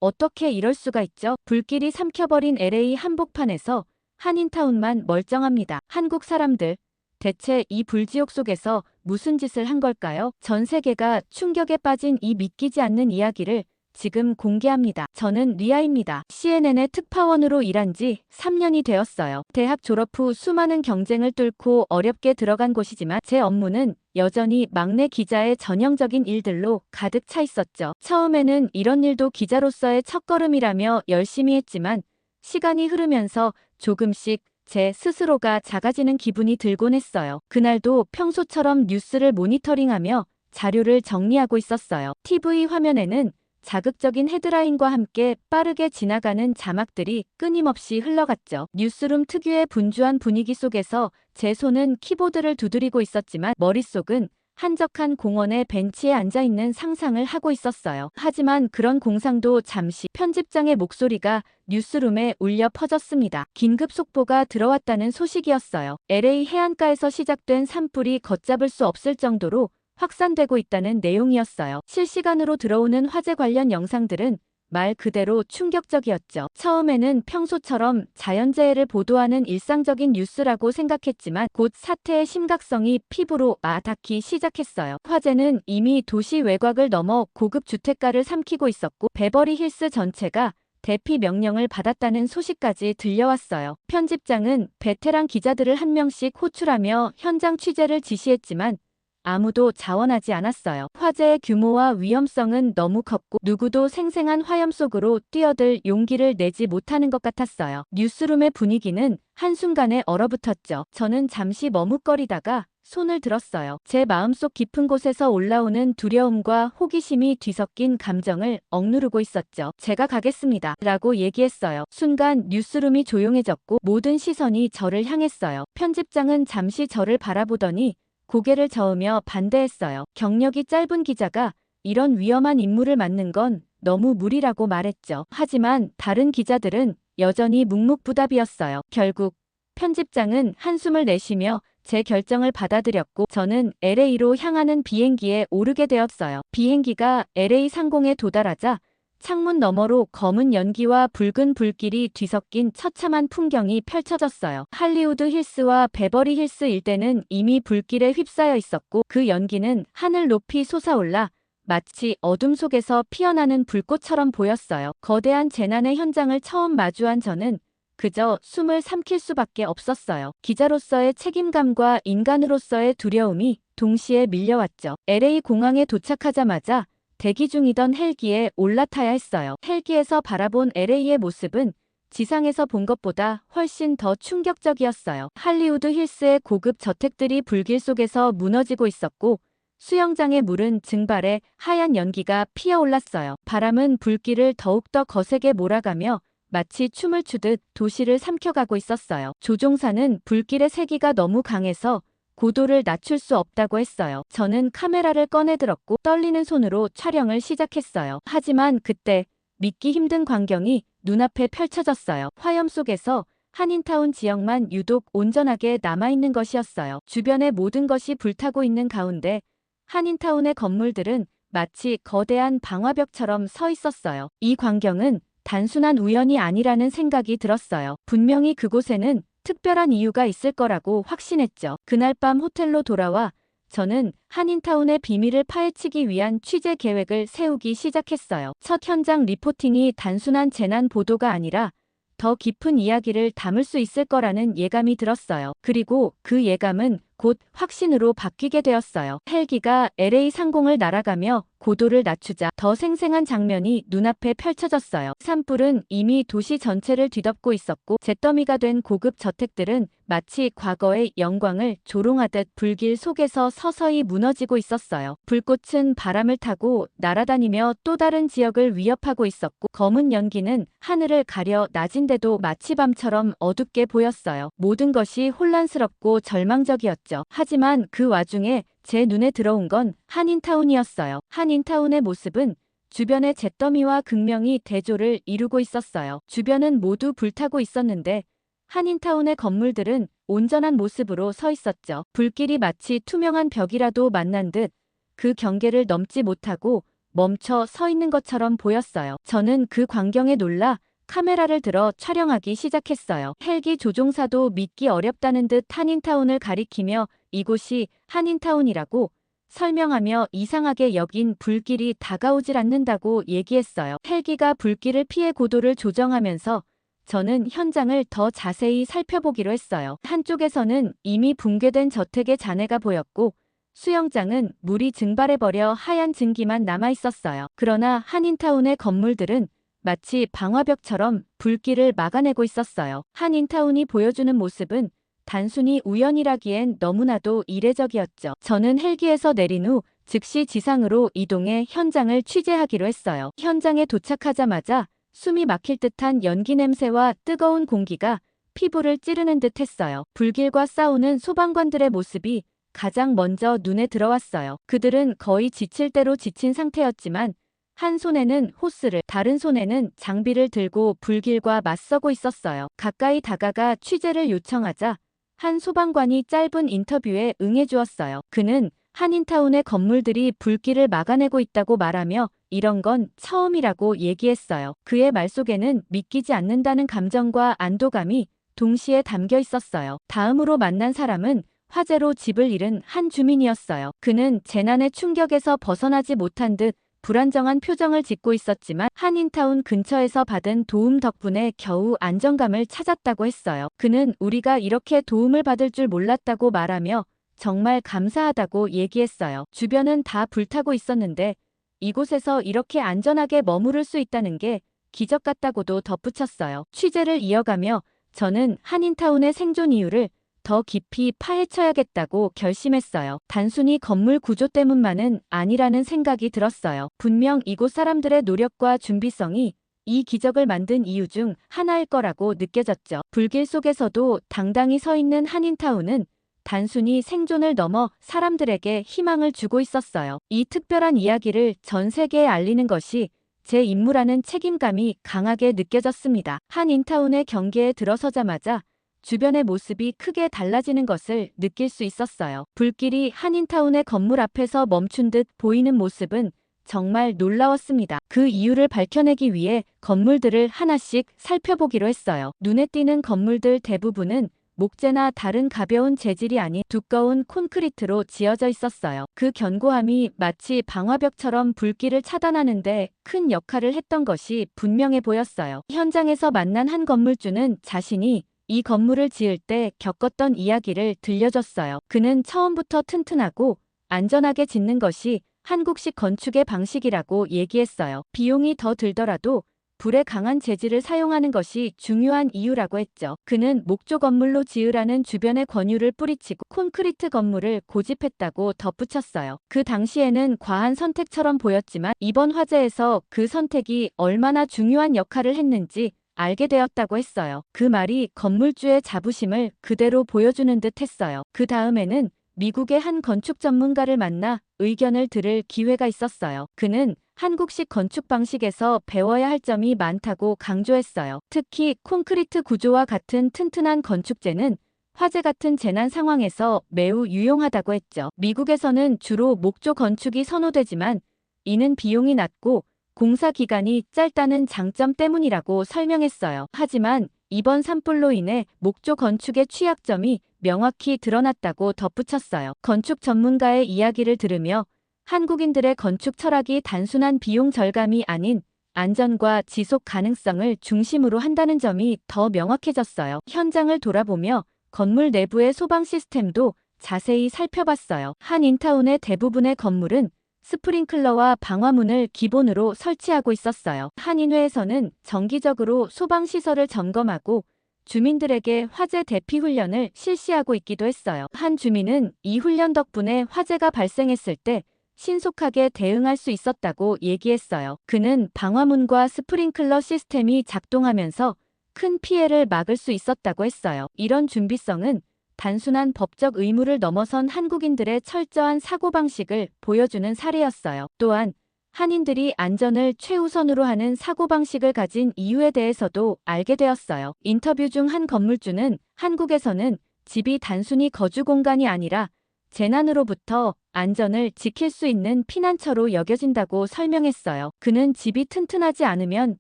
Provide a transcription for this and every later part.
어떻게 이럴 수가 있죠? 불길이 삼켜버린 LA 한복판에서 한인타운만 멀쩡합니다. 한국 사람들, 대체 이 불지옥 속에서 무슨 짓을 한 걸까요? 전 세계가 충격에 빠진 이 믿기지 않는 이야기를 지금 공개합니다. 저는 리아입니다. CNN의 특파원으로 일한 지 3년이 되었어요. 대학 졸업 후 수많은 경쟁을 뚫고 어렵게 들어간 곳이지만 제 업무는 여전히 막내 기자의 전형적인 일들로 가득 차 있었죠. 처음에는 이런 일도 기자로서의 첫걸음이라며 열심히 했지만 시간이 흐르면서 조금씩 제 스스로가 작아지는 기분이 들곤 했어요. 그날도 평소처럼 뉴스를 모니터링하며 자료를 정리하고 있었어요. TV 화면에는 자극적인 헤드라인과 함께 빠르게 지나가는 자막들이 끊임없이 흘러갔죠. 뉴스룸 특유의 분주한 분위기 속에서 제 손은 키보드를 두드리고 있었지만 머릿속은 한적한 공원의 벤치에 앉아있는 상상을 하고 있었어요. 하지만 그런 공상도 잠시 편집장의 목소리가 뉴스룸에 울려 퍼졌습니다. 긴급 속보가 들어왔다는 소식이었어요. LA 해안가에서 시작된 산불이 걷잡을 수 없을 정도로 확산되고 있다는 내용이었어요. 실시간으로 들어오는 화재 관련 영상들은 말 그대로 충격적이었죠. 처음에는 평소처럼 자연재해를 보도하는 일상적인 뉴스라고 생각했지만 곧 사태의 심각성이 피부로 와닿기 시작했어요. 화재는 이미 도시 외곽을 넘어 고급 주택가를 삼키고 있었고 베버리 힐스 전체가 대피 명령을 받았다는 소식까지 들려왔어요. 편집장은 베테랑 기자들을 한 명씩 호출하며 현장 취재를 지시했지만 아무도 자원하지 않았어요. 화재의 규모와 위험성은 너무 컸고 누구도 생생한 화염 속으로 뛰어들 용기를 내지 못하는 것 같았어요. 뉴스룸의 분위기는 한순간에 얼어붙었죠. 저는 잠시 머뭇거리다가 손을 들었어요. 제 마음속 깊은 곳에서 올라오는 두려움과 호기심이 뒤섞인 감정을 억누르고 있었죠. 제가 가겠습니다. 라고 얘기했어요. 순간 뉴스룸이 조용해졌고 모든 시선이 저를 향했어요. 편집장은 잠시 저를 바라보더니 고개를 저으며 반대했어요. 경력이 짧은 기자가 이런 위험한 임무를 맡는 건 너무 무리라고 말했죠. 하지만 다른 기자들은 여전히 묵묵부답이었어요. 결국 편집장은 한숨을 내쉬며 제 결정을 받아들였고 저는 LA로 향하는 비행기에 오르게 되었어요. 비행기가 LA 상공에 도달하자 창문 너머로 검은 연기와 붉은 불길이 뒤섞인 처참한 풍경이 펼쳐졌어요. 할리우드 힐스와 베버리 힐스 일대는 이미 불길에 휩싸여 있었고 그 연기는 하늘 높이 솟아올라 마치 어둠 속에서 피어나는 불꽃처럼 보였어요. 거대한 재난의 현장을 처음 마주한 저는 그저 숨을 삼킬 수밖에 없었어요. 기자로서의 책임감과 인간으로서의 두려움이 동시에 밀려왔죠. LA 공항에 도착하자마자 대기 중이던 헬기에 올라타야 했어요. 헬기에서 바라본 LA의 모습은 지상에서 본 것보다 훨씬 더 충격적이었어요. 할리우드 힐스의 고급 저택들이 불길 속에서 무너지고 있었고 수영장의 물은 증발해 하얀 연기가 피어올랐어요. 바람은 불길을 더욱더 거세게 몰아가며 마치 춤을 추듯 도시를 삼켜가고 있었어요. 조종사는 불길의 세기가 너무 강해서 고도를 낮출 수 없다고 했어요. 저는 카메라를 꺼내들었고 떨리는 손으로 촬영을 시작했어요. 하지만 그때 믿기 힘든 광경이 눈앞에 펼쳐졌어요. 화염 속에서 한인타운 지역만 유독 온전하게 남아있는 것이었어요. 주변의 모든 것이 불타고 있는 가운데 한인타운의 건물들은 마치 거대한 방화벽처럼 서 있었어요. 이 광경은 단순한 우연이 아니라는 생각이 들었어요. 분명히 그곳에는 특별한 이유가 있을 거라고 확신했죠. 그날 밤 호텔로 돌아와 저는 한인타운의 비밀을 파헤치기 위한 취재 계획을 세우기 시작했어요. 첫 현장 리포팅이 단순한 재난 보도가 아니라 더 깊은 이야기를 담을 수 있을 거라는 예감이 들었어요. 그리고 그 예감은 곧 확신으로 바뀌게 되었어요. 헬기가 LA 상공을 날아가며 고도를 낮추자 더 생생한 장면이 눈앞에 펼쳐졌어요. 산불은 이미 도시 전체를 뒤덮고 있었고 잿더미가 된 고급 저택들은 마치 과거의 영광을 조롱하듯 불길 속에서 서서히 무너지고 있었어요. 불꽃은 바람을 타고 날아다니며 또 다른 지역을 위협하고 있었고 검은 연기는 하늘을 가려 낮인데도 마치 밤처럼 어둡게 보였어요. 모든 것이 혼란스럽고 절망적이었죠. 하지만 그 와중에 제 눈에 들어온 건 한인타운이었어요. 한인타운의 모습은 주변의 잿더미와 극명이 대조를 이루고 있었어요. 주변은 모두 불타고 있었는데 한인타운의 건물들은 온전한 모습으로 서 있었죠. 불길이 마치 투명한 벽이라도 만난 듯 그 경계를 넘지 못하고 멈춰 서 있는 것처럼 보였어요. 저는 그 광경에 놀라 카메라를 들어 촬영하기 시작했어요. 헬기 조종사도 믿기 어렵다는 듯 한인타운을 가리키며 이곳이 한인타운이라고 설명하며 이상하게 여긴 불길이 다가오질 않는다고 얘기했어요. 헬기가 불길을 피해 고도를 조정하면서 저는 현장을 더 자세히 살펴보기로 했어요. 한쪽에서는 이미 붕괴된 저택의 잔해가 보였고 수영장은 물이 증발해버려 하얀 증기만 남아있었어요. 그러나 한인타운의 건물들은 마치 방화벽처럼 불길을 막아내고 있었어요. 한인타운이 보여주는 모습은 단순히 우연이라기엔 너무나도 이례적이었죠. 저는 헬기에서 내린 후 즉시 지상으로 이동해 현장을 취재하기로 했어요. 현장에 도착하자마자 숨이 막힐 듯한 연기 냄새와 뜨거운 공기가 피부를 찌르는 듯 했어요. 불길과 싸우는 소방관들의 모습이 가장 먼저 눈에 들어왔어요. 그들은 거의 지칠 대로 지친 상태였지만 한 손에는 호스를, 다른 손에는 장비를 들고 불길과 맞서고 있었어요. 가까이 다가가 취재를 요청하자 한 소방관이 짧은 인터뷰에 응해주었어요. 그는 한인타운의 건물들이 불길을 막아내고 있다고 말하며 이런 건 처음이라고 얘기했어요. 그의 말 속에는 믿기지 않는다는 감정과 안도감이 동시에 담겨 있었어요. 다음으로 만난 사람은 화재로 집을 잃은 한 주민이었어요. 그는 재난의 충격에서 벗어나지 못한 듯 불안정한 표정을 짓고 있었지만 한인타운 근처에서 받은 도움 덕분에 겨우 안정감을 찾았다고 했어요. 그는 우리가 이렇게 도움을 받을 줄 몰랐다고 말하며 정말 감사하다고 얘기했어요. 주변은 다 불타고 있었는데 이곳에서 이렇게 안전하게 머무를 수 있다는 게 기적 같다고도 덧붙였어요. 취재를 이어가며 저는 한인타운의 생존 이유를 더 깊이 파헤쳐야겠다고 결심했어요. 단순히 건물 구조 때문만은 아니라는 생각이 들었어요. 분명 이곳 사람들의 노력과 준비성이 이 기적을 만든 이유 중 하나일 거라고 느껴졌죠. 불길 속에서도 당당히 서 있는 한인타운은 단순히 생존을 넘어 사람들에게 희망을 주고 있었어요. 이 특별한 이야기를 전 세계에 알리는 것이 제 임무라는 책임감이 강하게 느껴졌습니다. 한인타운의 경계에 들어서자마자 주변의 모습이 크게 달라지는 것을 느낄 수 있었어요. 불길이 한인타운의 건물 앞에서 멈춘 듯 보이는 모습은 정말 놀라웠습니다. 그 이유를 밝혀내기 위해 건물들을 하나씩 살펴보기로 했어요. 눈에 띄는 건물들 대부분은 목재나 다른 가벼운 재질이 아닌 두꺼운 콘크리트로 지어져 있었어요. 그 견고함이 마치 방화벽처럼 불길을 차단하는데 큰 역할을 했던 것이 분명해 보였어요. 현장에서 만난 한 건물주는 자신이 이 건물을 지을 때 겪었던 이야기를 들려줬어요. 그는 처음부터 튼튼하고 안전하게 짓는 것이 한국식 건축의 방식이라고 얘기했어요. 비용이 더 들더라도 불에 강한 재질을 사용하는 것이 중요한 이유라고 했죠. 그는 목조 건물로 지으라는 주변의 권유를 뿌리치고 콘크리트 건물을 고집했다고 덧붙였어요. 그 당시에는 과한 선택처럼 보였지만 이번 화재에서 그 선택이 얼마나 중요한 역할을 했는지 알게 되었다고 했어요. 그 말이 건물주의 자부심을 그대로 보여주는 듯 했어요. 그 다음에는 미국의 한 건축 전문가를 만나 의견을 들을 기회가 있었어요. 그는 한국식 건축 방식에서 배워야 할 점이 많다고 강조했어요. 특히 콘크리트 구조와 같은 튼튼한 건축재는 화재 같은 재난 상황에서 매우 유용하다고 했죠. 미국에서는 주로 목조 건축이 선호되지만 이는 비용이 낮고 공사 기간이 짧다는 장점 때문이라고 설명했어요. 하지만 이번 산불로 인해 목조 건축의 취약점이 명확히 드러났다고 덧붙였어요. 건축 전문가의 이야기를 들으며 한국인들의 건축 철학이 단순한 비용 절감이 아닌 안전과 지속 가능성을 중심으로 한다는 점이 더 명확해졌어요. 현장을 돌아보며 건물 내부의 소방 시스템도 자세히 살펴봤어요. 한인타운의 대부분의 건물은 스프링클러와 방화문을 기본으로 설치하고 있었어요. 한인회에서는 정기적으로 소방시설을 점검하고 주민들에게 화재 대피 훈련을 실시하고 있기도 했어요. 한 주민은 이 훈련 덕분에 화재가 발생했을 때 신속하게 대응할 수 있었다고 얘기했어요. 그는 방화문과 스프링클러 시스템이 작동하면서 큰 피해를 막을 수 있었다고 했어요. 이런 준비성은 단순한 법적 의무를 넘어선 한국인들의 철저한 사고방식을 보여주는 사례였어요. 또한 한인들이 안전을 최우선으로 하는 사고방식을 가진 이유에 대해서도 알게 되었어요. 인터뷰 중 한 건물주는 한국에서는 집이 단순히 거주 공간이 아니라 재난으로부터 안전을 지킬 수 있는 피난처로 여겨진다고 설명했어요. 그는 집이 튼튼하지 않으면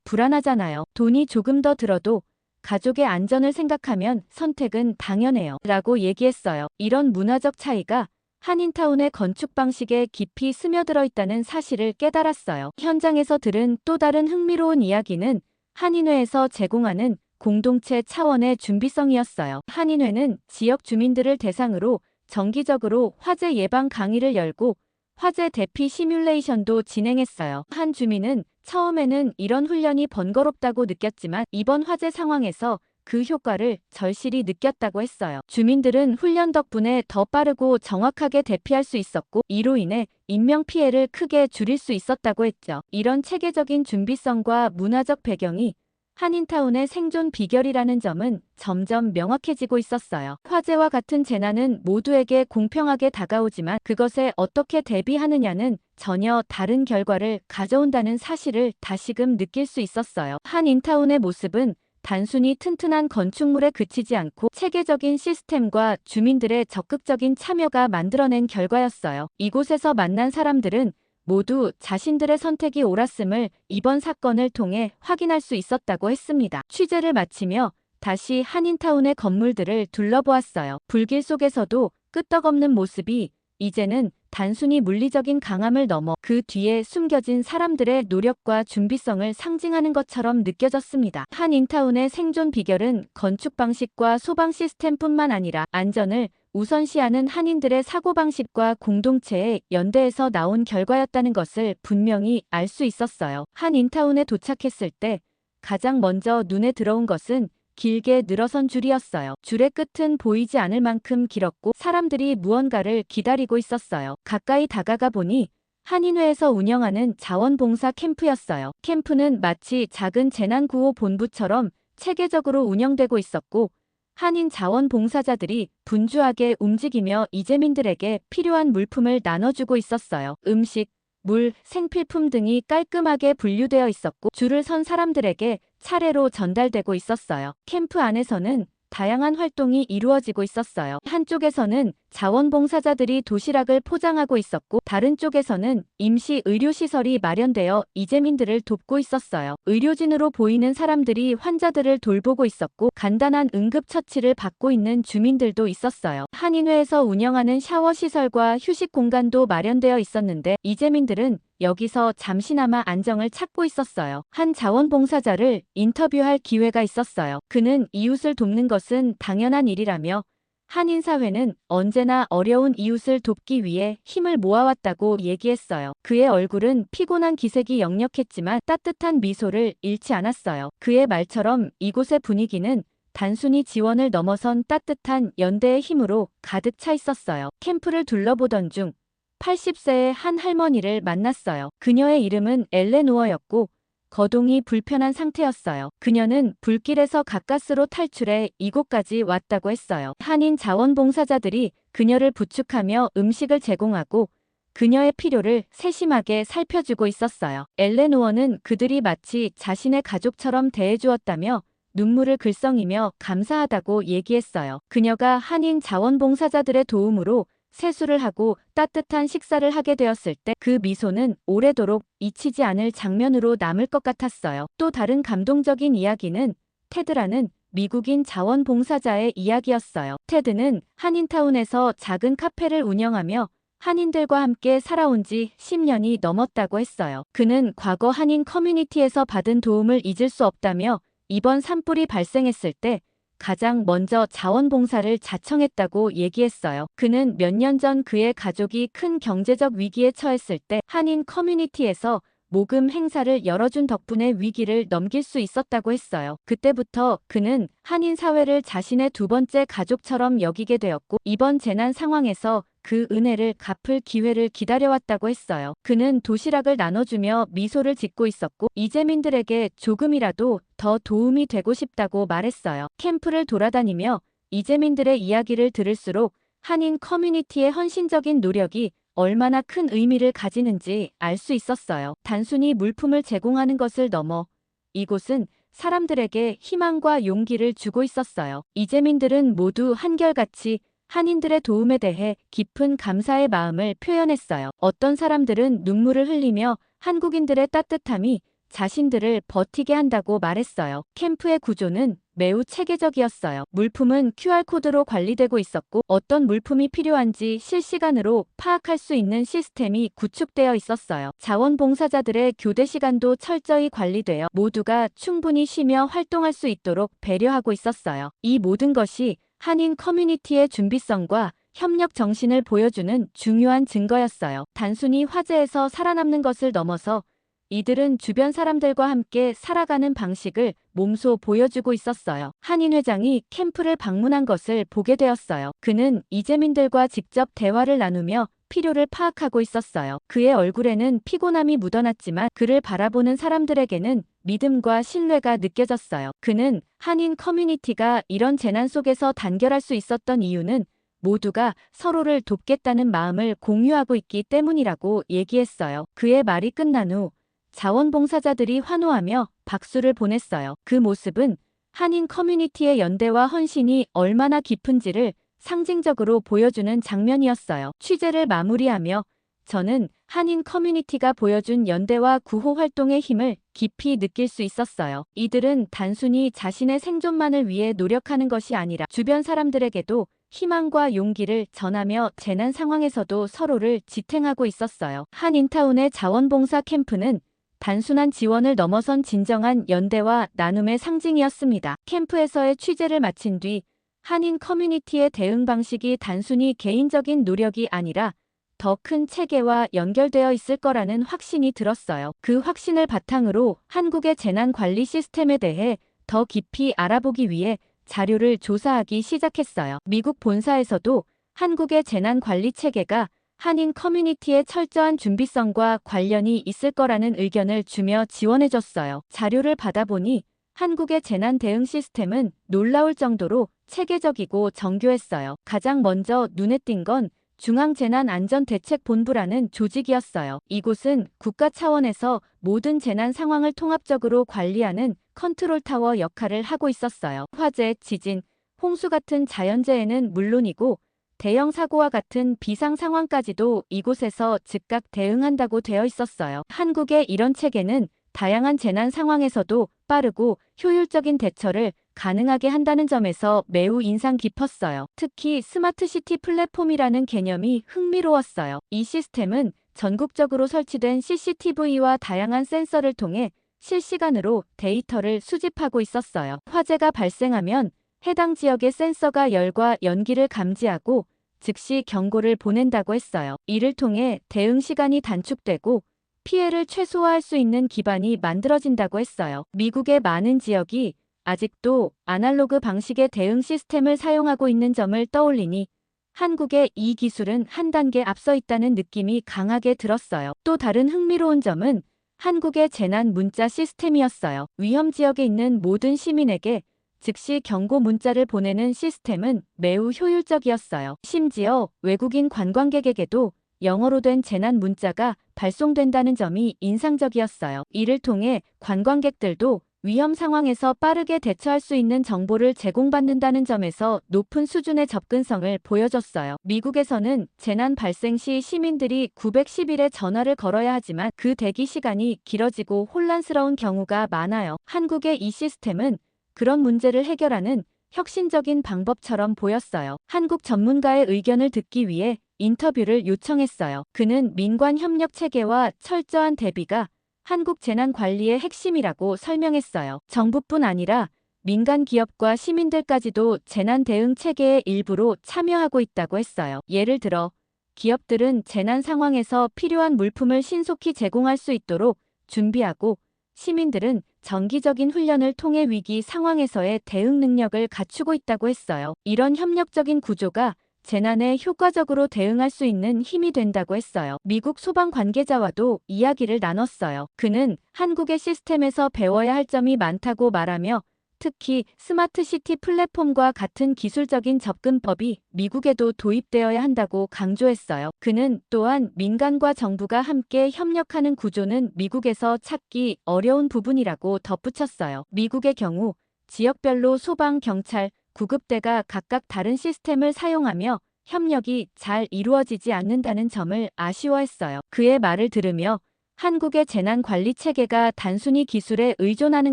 불안하잖아요. 돈이 조금 더 들어도 가족의 안전을 생각하면 선택은 당연해요. 라고 얘기했어요. 이런 문화적 차이가 한인타운의 건축 방식에 깊이 스며들어 있다는 사실을 깨달았어요. 현장에서 들은 또 다른 흥미로운 이야기는 한인회에서 제공하는 공동체 차원의 준비성이었어요. 한인회는 지역 주민들을 대상으로 정기적으로 화재 예방 강의를 열고 화재 대피 시뮬레이션도 진행했어요. 한 주민은 처음에는 이런 훈련이 번거롭다고 느꼈지만 이번 화재 상황에서 그 효과를 절실히 느꼈다고 했어요. 주민들은 훈련 덕분에 더 빠르고 정확하게 대피할 수 있었고 이로 인해 인명피해를 크게 줄일 수 있었다고 했죠. 이런 체계적인 준비성과 문화적 배경이 한인타운의 생존 비결이라는 점은 점점 명확해지고 있었어요. 화재와 같은 재난은 모두에게 공평하게 다가오지만 그것에 어떻게 대비하느냐는 전혀 다른 결과를 가져온다는 사실을 다시금 느낄 수 있었어요. 한인타운의 모습은 단순히 튼튼한 건축물에 그치지 않고 체계적인 시스템과 주민들의 적극적인 참여가 만들어낸 결과였어요. 이곳에서 만난 사람들은 모두 자신들의 선택이 옳았음을 이번 사건을 통해 확인할 수 있었다고 했습니다. 취재를 마치며 다시 한인타운의 건물들을 둘러보았어요. 불길 속에서도 끄떡없는 모습이 이제는 단순히 물리적인 강함을 넘어 그 뒤에 숨겨진 사람들의 노력과 준비성을 상징하는 것처럼 느껴졌습니다. 한인타운의 생존 비결은 건축 방식과 소방 시스템뿐만 아니라 안전을 우선시하는 한인들의 사고방식과 공동체의 연대에서 나온 결과였다는 것을 분명히 알 수 있었어요. 한인타운에 도착했을 때 가장 먼저 눈에 들어온 것은 길게 늘어선 줄이었어요. 줄의 끝은 보이지 않을 만큼 길었고 사람들이 무언가를 기다리고 있었어요. 가까이 다가가 보니 한인회에서 운영하는 자원봉사 캠프였어요. 캠프는 마치 작은 재난구호본부처럼 체계적으로 운영되고 있었고 한인 자원봉사자들이 분주하게 움직이며 이재민들에게 필요한 물품을 나눠주고 있었어요. 음식, 물, 생필품 등이 깔끔하게 분류되어 있었고 줄을 선 사람들에게 차례로 전달되고 있었어요. 캠프 안에서는 다양한 활동이 이루어지고 있었어요. 한쪽에서는 자원봉사자들이 도시락을 포장하고 있었고 다른 쪽에서는 임시 의료시설이 마련되어 이재민들을 돕고 있었어요. 의료진으로 보이는 사람들이 환자들을 돌보고 있었고 간단한 응급처치를 받고 있는 주민들도 있었어요. 한인회에서 운영하는 샤워시설과 휴식 공간도 마련되어 있었는데 이재민들은 여기서 잠시나마 안정을 찾고 있었어요. 한 자원봉사자를 인터뷰할 기회가 있었어요. 그는 이웃을 돕는 것은 당연한 일이라며 한인사회는 언제나 어려운 이웃을 돕기 위해 힘을 모아왔다고 얘기했어요. 그의 얼굴은 피곤한 기색이 역력했지만 따뜻한 미소를 잃지 않았어요. 그의 말처럼 이곳의 분위기는 단순히 지원을 넘어선 따뜻한 연대의 힘으로 가득 차 있었어요. 캠프를 둘러보던 중 80세의 한 할머니를 만났어요. 그녀의 이름은 엘레노어였고 거동이 불편한 상태였어요. 그녀는 불길에서 가까스로 탈출해 이곳까지 왔다고 했어요. 한인 자원봉사자들이 그녀를 부축하며 음식을 제공하고 그녀의 필요를 세심하게 살펴주고 있었어요. 엘레노어는 그들이 마치 자신의 가족처럼 대해주었다며 눈물을 글썽이며 감사하다고 얘기했어요. 그녀가 한인 자원봉사자들의 도움으로 세수를 하고 따뜻한 식사를 하게 되었을 때 그 미소는 오래도록 잊히지 않을 장면으로 남을 것 같았어요. 또 다른 감동적인 이야기는 테드라는 미국인 자원봉사자의 이야기였어요. 테드는 한인타운에서 작은 카페를 운영하며 한인들과 함께 살아온 지 10년이 넘었다고 했어요. 그는 과거 한인 커뮤니티에서 받은 도움을 잊을 수 없다며 이번 산불이 발생했을 때 가장 먼저 자원봉사를 자청했다고 얘기했어요. 그는 몇 년 전 그의 가족이 큰 경제적 위기에 처했을 때 한인 커뮤니티에서 모금 행사를 열어준 덕분에 위기를 넘길 수 있었다고 했어요. 그때부터 그는 한인 사회를 자신의 두 번째 가족처럼 여기게 되었고 이번 재난 상황에서 그 은혜를 갚을 기회를 기다려왔다고 했어요. 그는 도시락을 나눠주며 미소를 짓고 있었고 이재민들에게 조금이라도 더 도움이 되고 싶다고 말했어요. 캠프를 돌아다니며 이재민들의 이야기를 들을수록 한인 커뮤니티의 헌신적인 노력이 얼마나 큰 의미를 가지는지 알 수 있었어요. 단순히 물품을 제공하는 것을 넘어 이곳은 사람들에게 희망과 용기를 주고 있었어요. 이재민들은 모두 한결같이 한인들의 도움에 대해 깊은 감사의 마음을 표현했어요. 어떤 사람들은 눈물을 흘리며 한국인들의 따뜻함이 자신들을 버티게 한다고 말했어요. 캠프의 구조는 매우 체계적이었어요. 물품은 QR코드로 관리되고 있었고 어떤 물품이 필요한지 실시간으로 파악할 수 있는 시스템이 구축되어 있었어요. 자원봉사자들의 교대 시간도 철저히 관리되어 모두가 충분히 쉬며 활동할 수 있도록 배려하고 있었어요. 이 모든 것이 한인 커뮤니티의 준비성과 협력 정신을 보여주는 중요한 증거였어요. 단순히 화재에서 살아남는 것을 넘어서 이들은 주변 사람들과 함께 살아가는 방식을 몸소 보여주고 있었어요. 한인 회장이 캠프를 방문한 것을 보게 되었어요. 그는 이재민들과 직접 대화를 나누며 필요를 파악하고 있었어요. 그의 얼굴에는 피곤함이 묻어났지만 그를 바라보는 사람들에게는 믿음과 신뢰가 느껴졌어요. 그는 한인 커뮤니티가 이런 재난 속에서 단결할 수 있었던 이유는 모두가 서로를 돕겠다는 마음을 공유하고 있기 때문이라고 얘기했어요. 그의 말이 끝난 후 자원봉사자들이 환호하며 박수를 보냈어요. 그 모습은 한인 커뮤니티의 연대와 헌신이 얼마나 깊은지를 상징적으로 보여주는 장면이었어요. 취재를 마무리하며 저는 한인 커뮤니티가 보여준 연대와 구호 활동의 힘을 깊이 느낄 수 있었어요. 이들은 단순히 자신의 생존만을 위해 노력하는 것이 아니라 주변 사람들에게도 희망과 용기를 전하며 재난 상황에서도 서로를 지탱하고 있었어요. 한인타운의 자원봉사 캠프는 단순한 지원을 넘어선 진정한 연대와 나눔의 상징이었습니다. 캠프에서의 취재를 마친 뒤 한인 커뮤니티의 대응 방식이 단순히 개인적인 노력이 아니라 더 큰 체계와 연결되어 있을 거라는 확신이 들었어요. 그 확신을 바탕으로 한국의 재난관리 시스템에 대해 더 깊이 알아보기 위해 자료를 조사하기 시작했어요. 미국 본사에서도 한국의 재난관리 체계가 한인 커뮤니티의 철저한 준비성과 관련이 있을 거라는 의견을 주며 지원해줬어요. 자료를 받아보니 한국의 재난 대응 시스템은 놀라울 정도로 체계적이고 정교했어요. 가장 먼저 눈에 띈 건 중앙재난안전대책본부라는 조직이었어요. 이곳은 국가 차원에서 모든 재난 상황을 통합적으로 관리하는 컨트롤타워 역할을 하고 있었어요. 화재, 지진, 홍수 같은 자연재해는 물론이고 대형 사고와 같은 비상 상황까지도 이곳에서 즉각 대응한다고 되어 있었어요. 한국의 이런 체계는 다양한 재난 상황에서도 빠르고 효율적인 대처를 가능하게 한다는 점에서 매우 인상 깊었어요. 특히 스마트시티 플랫폼이라는 개념이 흥미로웠어요. 이 시스템은 전국적으로 설치된 CCTV와 다양한 센서를 통해 실시간으로 데이터를 수집하고 있었어요. 화재가 발생하면 해당 지역의 센서가 열과 연기를 감지하고 즉시 경고를 보낸다고 했어요. 이를 통해 대응 시간이 단축되고 피해를 최소화할 수 있는 기반이 만들어진다고 했어요. 미국의 많은 지역이 아직도 아날로그 방식의 대응 시스템을 사용하고 있는 점을 떠올리니 한국의 이 기술은 한 단계 앞서 있다는 느낌이 강하게 들었어요. 또 다른 흥미로운 점은 한국의 재난 문자 시스템이었어요. 위험 지역에 있는 모든 시민에게 즉시 경고 문자를 보내는 시스템은 매우 효율적이었어요. 심지어 외국인 관광객에게도 영어로 된 재난 문자가 발송된다는 점이 인상적이었어요. 이를 통해 관광객들도 위험 상황에서 빠르게 대처할 수 있는 정보를 제공받는다는 점에서 높은 수준의 접근성을 보여줬어요. 미국에서는 재난 발생 시 시민들이 911에 전화를 걸어야 하지만 그 대기 시간이 길어지고 혼란스러운 경우가 많아요. 한국의 이 시스템은 그런 문제를 해결하는 혁신적인 방법처럼 보였어요. 한국 전문가의 의견을 듣기 위해 인터뷰를 요청했어요. 그는 민관 협력 체계와 철저한 대비가 한국 재난관리의 핵심이라고 설명했어요. 정부뿐 아니라 민간 기업과 시민들까지도 재난 대응 체계의 일부로 참여하고 있다고 했어요. 예를 들어 기업들은 재난 상황에서 필요한 물품을 신속히 제공할 수 있도록 준비하고 시민들은 정기적인 훈련을 통해 위기 상황에서의 대응 능력을 갖추고 있다고 했어요. 이런 협력적인 구조가 재난에 효과적으로 대응할 수 있는 힘이 된다고 했어요. 미국 소방 관계자와도 이야기를 나눴어요. 그는 한국의 시스템에서 배워야 할 점이 많다고 말하며 특히 스마트시티 플랫폼과 같은 기술적인 접근법이 미국에도 도입되어야 한다고 강조했어요. 그는 또한 민간과 정부가 함께 협력하는 구조는 미국에서 찾기 어려운 부분이라고 덧붙였어요. 미국의 경우 지역별로 소방, 경찰, 구급대가 각각 다른 시스템을 사용하며 협력이 잘 이루어지지 않는다는 점을 아쉬워했어요. 그의 말을 들으며 한국의 재난관리 체계가 단순히 기술에 의존하는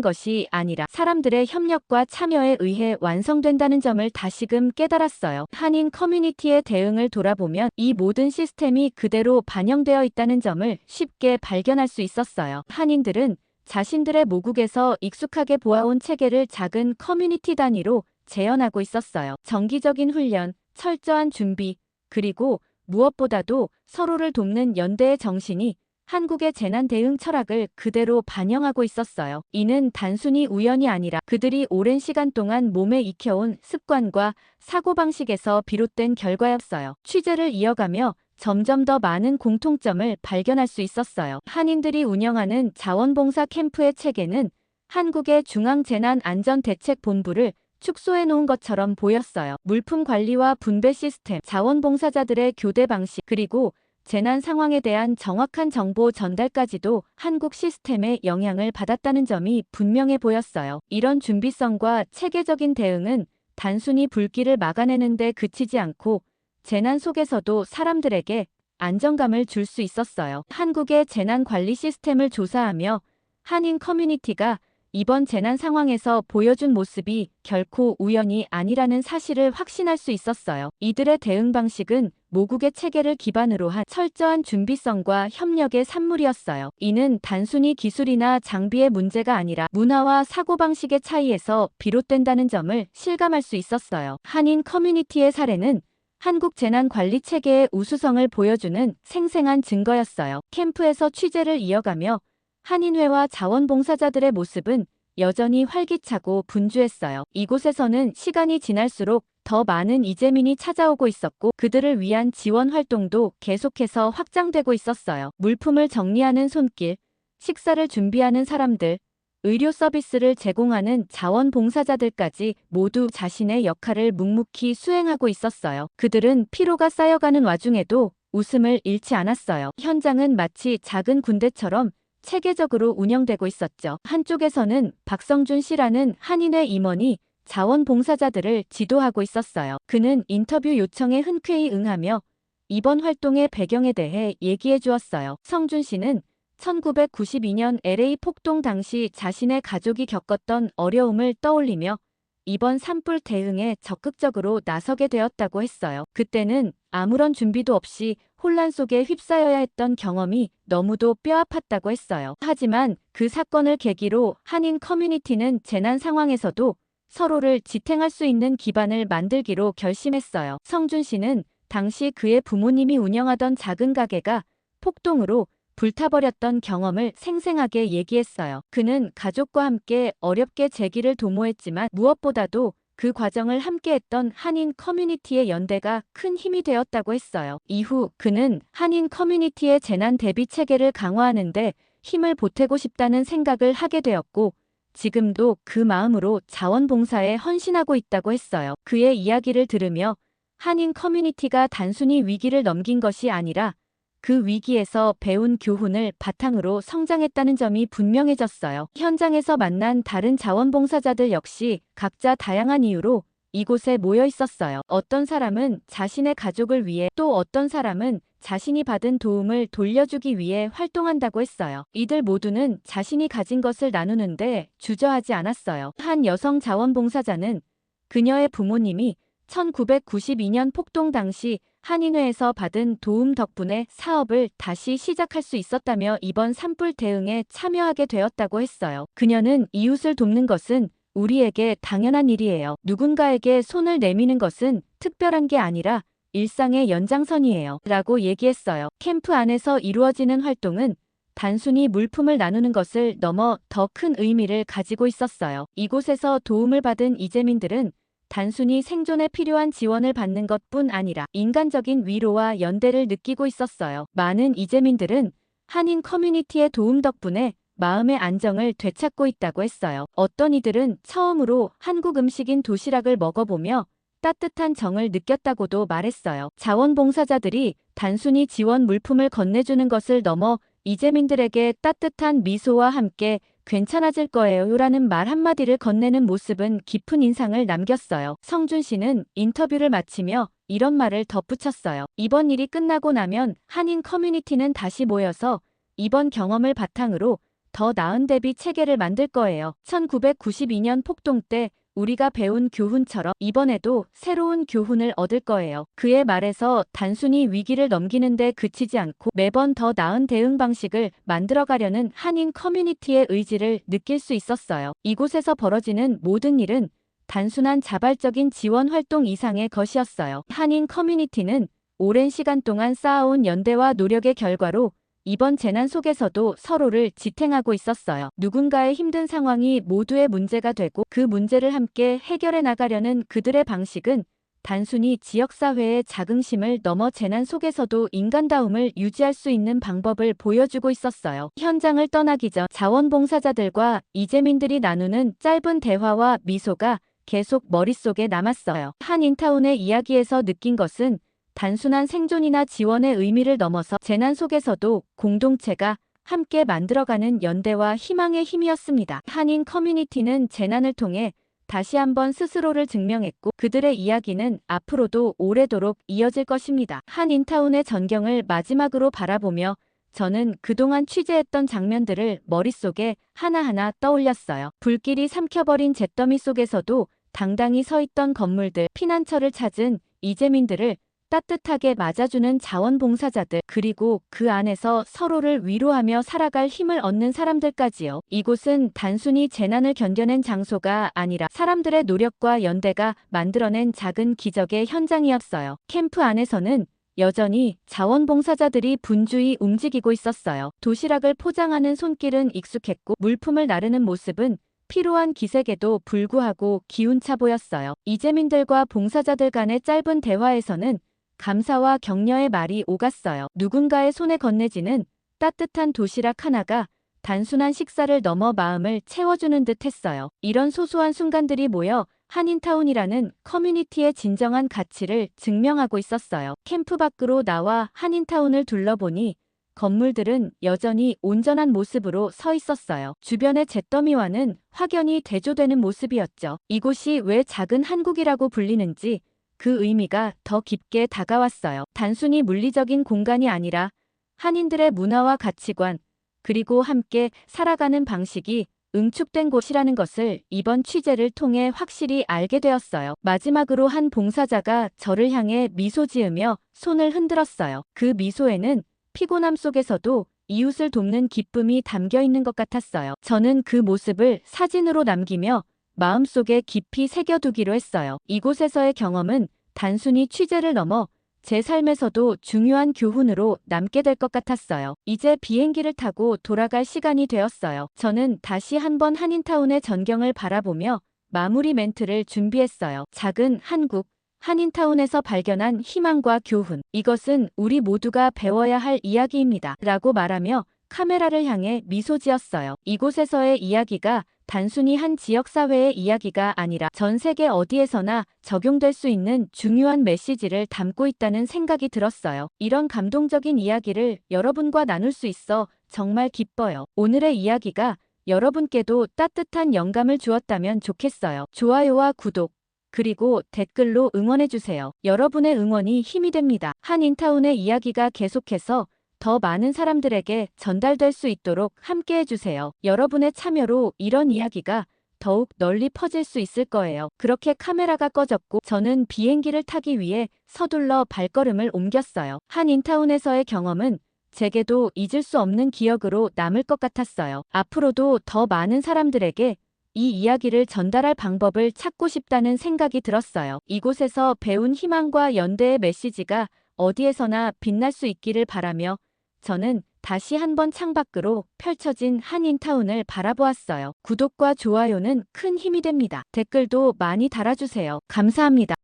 것이 아니라 사람들의 협력과 참여에 의해 완성된다는 점을 다시금 깨달았어요. 한인 커뮤니티의 대응을 돌아보면 이 모든 시스템이 그대로 반영되어 있다는 점을 쉽게 발견할 수 있었어요. 한인들은 자신들의 모국에서 익숙하게 보아온 체계를 작은 커뮤니티 단위로 재현하고 있었어요. 정기적인 훈련, 철저한 준비, 그리고 무엇보다도 서로를 돕는 연대의 정신이 한국의 재난 대응 철학을 그대로 반영하고 있었어요. 이는 단순히 우연이 아니라 그들이 오랜 시간 동안 몸에 익혀온 습관과 사고방식에서 비롯된 결과였어요. 취재를 이어가며 점점 더 많은 공통점을 발견할 수 있었어요. 한인들이 운영하는 자원봉사 캠프의 체계는 한국의 중앙재난안전대책본부를 축소해 놓은 것처럼 보였어요. 물품 관리와 분배 시스템, 자원봉사자들의 교대 방식, 그리고 재난 상황에 대한 정확한 정보 전달까지도 한국 시스템의 영향을 받았다는 점이 분명해 보였어요. 이런 준비성과 체계적인 대응은 단순히 불길을 막아내는 데 그치지 않고 재난 속에서도 사람들에게 안정감을 줄 수 있었어요. 한국의 재난 관리 시스템을 조사하며 한인 커뮤니티가 이번 재난 상황에서 보여준 모습이 결코 우연이 아니라는 사실을 확신할 수 있었어요. 이들의 대응 방식은 모국의 체계를 기반으로 한 철저한 준비성과 협력의 산물이었어요. 이는 단순히 기술이나 장비의 문제가 아니라 문화와 사고방식의 차이에서 비롯된다는 점을 실감할 수 있었어요. 한인 커뮤니티의 사례는 한국 재난관리 체계의 우수성을 보여주는 생생한 증거였어요. 캠프에서 취재를 이어가며 한인회와 자원봉사자들의 모습은 여전히 활기차고 분주했어요. 이곳에서는 시간이 지날수록 더 많은 이재민이 찾아오고 있었고 그들을 위한 지원 활동도 계속해서 확장되고 있었어요. 물품을 정리하는 손길, 식사를 준비하는 사람들, 의료 서비스를 제공하는 자원봉사자들까지 모두 자신의 역할을 묵묵히 수행하고 있었어요. 그들은 피로가 쌓여가는 와중에도 웃음을 잃지 않았어요. 현장은 마치 작은 군대처럼 체계적으로 운영되고 있었죠. 한쪽에서는 박성준 씨라는 한인회 임원이 자원봉사자들을 지도하고 있었어요. 그는 인터뷰 요청에 흔쾌히 응하며 이번 활동의 배경에 대해 얘기해 주었어요. 성준 씨는 1992년 LA 폭동 당시 자신의 가족이 겪었던 어려움을 떠올리며 이번 산불 대응에 적극적으로 나서게 되었다고 했어요. 그때는 아무런 준비도 없이 혼란 속에 휩싸여야 했던 경험이 너무도 뼈아팠다고 했어요. 하지만 그 사건을 계기로 한인 커뮤니티는 재난 상황에서도 서로를 지탱할 수 있는 기반을 만들기로 결심했어요. 성준 씨는 당시 그의 부모님이 운영하던 작은 가게가 폭동으로 불타버렸던 경험을 생생하게 얘기했어요. 그는 가족과 함께 어렵게 재기를 도모했지만 무엇보다도 그 과정을 함께했던 한인 커뮤니티의 연대가 큰 힘이 되었다고 했어요. 이후 그는 한인 커뮤니티의 재난 대비 체계를 강화하는 데 힘을 보태고 싶다는 생각을 하게 되었고 지금도 그 마음으로 자원봉사에 헌신하고 있다고 했어요. 그의 이야기를 들으며 한인 커뮤니티가 단순히 위기를 넘긴 것이 아니라 그 위기에서 배운 교훈을 바탕으로 성장했다는 점이 분명해졌어요. 현장에서 만난 다른 자원봉사자들 역시 각자 다양한 이유로 이곳에 모여 있었어요. 어떤 사람은 자신의 가족을 위해 또 어떤 사람은 자신이 받은 도움을 돌려주기 위해 활동한다고 했어요. 이들 모두는 자신이 가진 것을 나누는데 주저하지 않았어요. 한 여성 자원봉사자는 그녀의 부모님이 1992년 폭동 당시 한인회에서 받은 도움 덕분에 사업을 다시 시작할 수 있었다며 이번 산불 대응에 참여하게 되었다고 했어요. 그녀는 이웃을 돕는 것은 우리에게 당연한 일이에요. 누군가에게 손을 내미는 것은 특별한 게 아니라 일상의 연장선이에요. 라고 얘기했어요. 캠프 안에서 이루어지는 활동은 단순히 물품을 나누는 것을 넘어 더 큰 의미를 가지고 있었어요. 이곳에서 도움을 받은 이재민들은 단순히 생존에 필요한 지원을 받는 것뿐 아니라 인간적인 위로와 연대를 느끼고 있었어요. 많은 이재민들은 한인 커뮤니티의 도움 덕분에 마음의 안정을 되찾고 있다고 했어요. 어떤 이들은 처음으로 한국 음식인 도시락을 먹어보며 따뜻한 정을 느꼈다고도 말했어요. 자원봉사자들이 단순히 지원 물품을 건네주는 것을 넘어 이재민들에게 따뜻한 미소와 함께 괜찮아질 거예요 라는 말 한마디를 건네는 모습은 깊은 인상을 남겼어요. 성준 씨는 인터뷰를 마치며 이런 말을 덧붙였어요. 이번 일이 끝나고 나면 한인 커뮤니티는 다시 모여서 이번 경험을 바탕으로 더 나은 대비 체계를 만들 거예요. 1992년 폭동 때 우리가 배운 교훈처럼 이번에도 새로운 교훈을 얻을 거예요. 그의 말에서 단순히 위기를 넘기는데 그치지 않고 매번 더 나은 대응 방식을 만들어가려는 한인 커뮤니티의 의지를 느낄 수 있었어요. 이곳에서 벌어지는 모든 일은 단순한 자발적인 지원 활동 이상의 것이었어요. 한인 커뮤니티는 오랜 시간 동안 쌓아온 연대와 노력의 결과로 이번 재난 속에서도 서로를 지탱하고 있었어요. 누군가의 힘든 상황이 모두의 문제가 되고 그 문제를 함께 해결해 나가려는 그들의 방식은 단순히 지역사회의 자긍심을 넘어 재난 속에서도 인간다움을 유지할 수 있는 방법을 보여주고 있었어요. 현장을 떠나기 전 자원봉사자들과 이재민들이 나누는 짧은 대화와 미소가 계속 머릿속에 남았어요. 한인타운의 이야기에서 느낀 것은 단순한 생존이나 지원의 의미를 넘어서 재난 속에서도 공동체가 함께 만들어가는 연대와 희망의 힘이었습니다. 한인 커뮤니티는 재난을 통해 다시 한번 스스로를 증명했고 그들의 이야기는 앞으로도 오래도록 이어질 것입니다. 한인타운의 전경을 마지막으로 바라보며 저는 그동안 취재했던 장면들을 머릿속에 하나하나 떠올렸어요. 불길이 삼켜버린 잿더미 속에서도 당당히 서 있던 건물들, 피난처를 찾은 이재민들을 따뜻하게 맞아주는 자원봉사자들, 그리고 그 안에서 서로를 위로하며 살아갈 힘을 얻는 사람들까지요. 이곳은 단순히 재난을 견뎌낸 장소가 아니라 사람들의 노력과 연대가 만들어낸 작은 기적의 현장이었어요. 캠프 안에서는 여전히 자원봉사자들이 분주히 움직이고 있었어요. 도시락을 포장하는 손길은 익숙했고 물품을 나르는 모습은 피로한 기색에도 불구하고 기운차 보였어요. 이재민들과 봉사자들 간의 짧은 대화에서는 감사와 격려의 말이 오갔어요. 누군가의 손에 건네지는 따뜻한 도시락 하나가 단순한 식사를 넘어 마음을 채워주는 듯 했어요. 이런 소소한 순간들이 모여 한인타운이라는 커뮤니티의 진정한 가치를 증명하고 있었어요. 캠프 밖으로 나와 한인타운을 둘러보니 건물들은 여전히 온전한 모습으로 서 있었어요. 주변의 잿더미와는 확연히 대조되는 모습이었죠. 이곳이 왜 작은 한국이라고 불리는지 그 의미가 더 깊게 다가왔어요. 단순히 물리적인 공간이 아니라 한인들의 문화와 가치관, 그리고 함께 살아가는 방식이 응축된 곳이라는 것을 이번 취재를 통해 확실히 알게 되었어요. 마지막으로 한 봉사자가 저를 향해 미소 지으며 손을 흔들었어요. 그 미소에는 피곤함 속에서도 이웃을 돕는 기쁨이 담겨 있는 것 같았어요. 저는 그 모습을 사진으로 남기며 마음속에 깊이 새겨두기로 했어요. 이곳에서의 경험은 단순히 취재를 넘어 제 삶에서도 중요한 교훈으로 남게 될 것 같았어요. 이제 비행기를 타고 돌아갈 시간이 되었어요. 저는 다시 한번 한인타운의 전경을 바라보며 마무리 멘트를 준비했어요. 작은 한국, 한인타운에서 발견한 희망과 교훈. 이것은 우리 모두가 배워야 할 이야기입니다. 라고 말하며 카메라를 향해 미소 지었어요. 이곳에서의 이야기가 단순히 한 지역사회의 이야기가 아니라 전 세계 어디에서나 적용될 수 있는 중요한 메시지를 담고 있다는 생각이 들었어요. 이런 감동적인 이야기를 여러분과 나눌 수 있어 정말 기뻐요. 오늘의 이야기가 여러분께도 따뜻한 영감을 주었다면 좋겠어요. 좋아요와 구독, 그리고 댓글로 응원해주세요. 여러분의 응원이 힘이 됩니다. 한인타운의 이야기가 계속해서 더 많은 사람들에게 전달될 수 있도록 함께 해주세요. 여러분의 참여로 이런 이야기가 더욱 널리 퍼질 수 있을 거예요. 그렇게 카메라가 꺼졌고 저는 비행기를 타기 위해 서둘러 발걸음을 옮겼어요. 한인타운에서의 경험은 제게도 잊을 수 없는 기억으로 남을 것 같았어요. 앞으로도 더 많은 사람들에게 이 이야기를 전달할 방법을 찾고 싶다는 생각이 들었어요. 이곳에서 배운 희망과 연대의 메시지가 어디에서나 빛날 수 있기를 바라며 저는 다시 한번 창밖으로 펼쳐진 한인타운을 바라보았어요. 구독과 좋아요는 큰 힘이 됩니다. 댓글도 많이 달아주세요. 감사합니다.